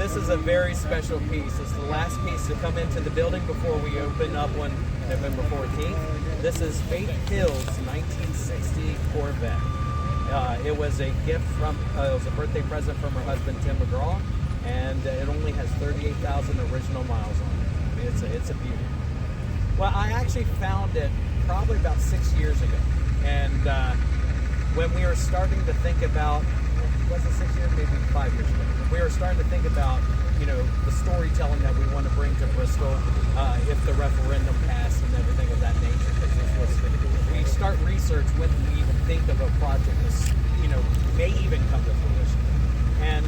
this is a very special piece. It's the last piece to come into the building before we open up on November 14th. This is Faith Hill's 1960 Corvette. It was a gift from, it was a birthday present from her husband, Tim McGraw, and it only has 38,000 original miles on it. I mean, it's a beauty. Well, I actually found it probably about 6 years ago, and when we were starting to think about, was it 6 years, maybe 5 years ago, we were starting to think about, you know, the storytelling that we want to bring to Bristol if the referendum passed and everything of that nature. Because we start research when we even think of a project that's, you know, may even come to fruition. And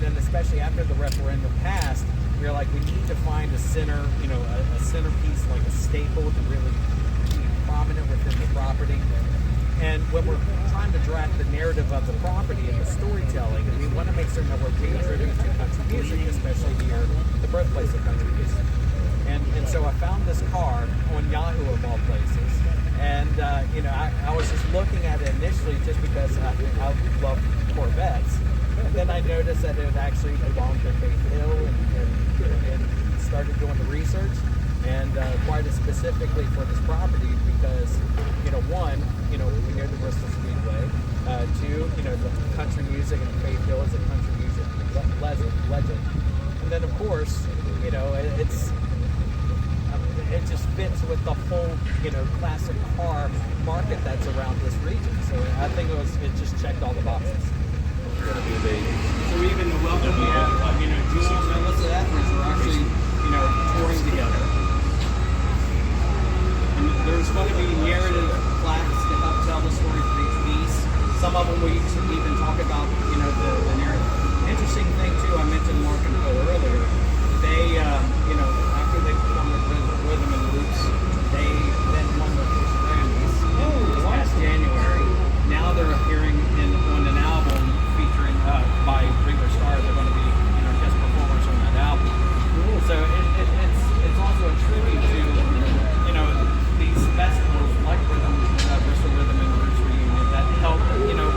then especially after the referendum passed, we were like, we need to find a center, you know, a centerpiece, like a staple to really be prominent within the property. And when we're trying to draft the narrative of the property and the storytelling, we want to make certain that we're paying tribute to country music, especially here, the birthplace of country music. And so I found this car on Yahoo of all places, and you know, I was just looking at it initially just because I love Corvettes, and then I noticed that it actually belonged to Faith Hill, and started doing the research, and acquired it specifically for this property because, you know, one, you know, we know the Bristol Speedway. Two, you know, the country music, and Faith Hill is a country music legend. And then, of course, you know, it just fits with the whole, you know, classic car market that's around this region. So I think it just checked all the boxes. So even the welcome here, you know, Jules and Melissa Etheridge were actually, you know, touring together. And there's going to be narrative plaques to help tell the story for each piece. Some of them we even talk about, you know, the narrative. Interesting thing too, I mentioned Mark and Phil earlier. They, you know, after they performed with Rhythm and Roots, they then won their first Grammys this past January. Now they're appearing on an album featuring by Ringo Starr. They're going to be, you know, guest performers on that album. So it's also a tribute to, you know, these festivals like Bristol Rhythm and Roots Reunion that help, you know,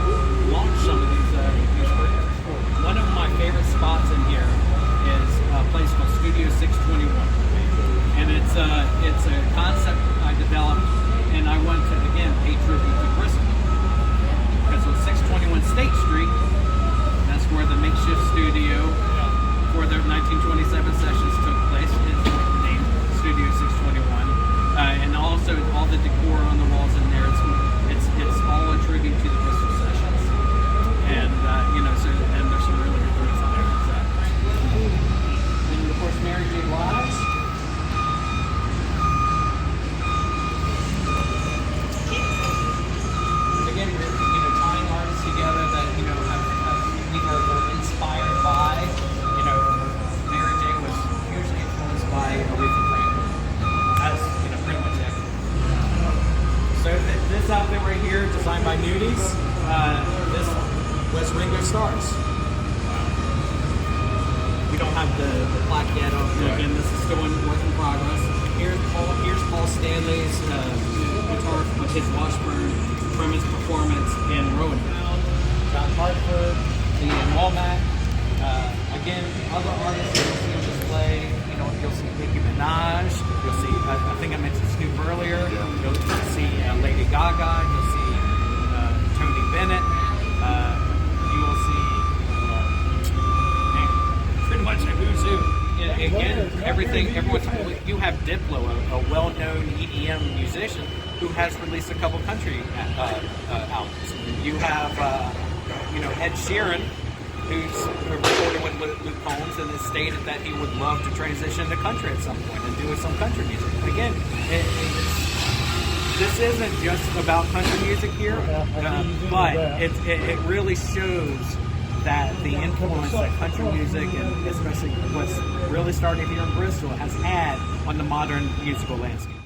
launch some of these careers. One of my favorite spots in here is a place called Studio 621, and it's a concept I developed, and I want to again pay tribute to Bristol because on 621 State Street, that's where the makeshift studio for their 1927 sessions took place. It's named Studio 621. And also all the decor on the walls in there, it's all a tribute to the Bristol sessions. And you know, so and there's some really good things in there. So. And of course, Mary J. Blige. Again, we're, you know, tying artists together that, you know, have either were inspired by, you know, Mary J. was hugely influenced by Aretha Franklin, as you know, pretty much everything. So this outfit right here, designed by Nudies, this was Ringo Starr's. We don't have the plaque yet. Again, this is still in work in progress. Here's Paul Stanley's guitar with his Washburn from his performance in Rowan. John Hartford, Leanne Womack. Again, other artists you'll see on display. You know, you'll see Nicki Minaj. You'll see, I think I mentioned Snoop earlier. You'll see Lady Gaga. You'll see Tony Bennett. You will see pretty much a who's who. Again, you have Diplo, a well-known EDM musician who has released a couple country albums. You have, you know, Ed Sheeran, who's recorded with Luke Combs and has stated that he would love to transition to country at some point and do some country music. Again, this isn't just about country music here, but it really shows that the influence that country music, and especially what's really started here in Bristol, has had on the modern musical landscape.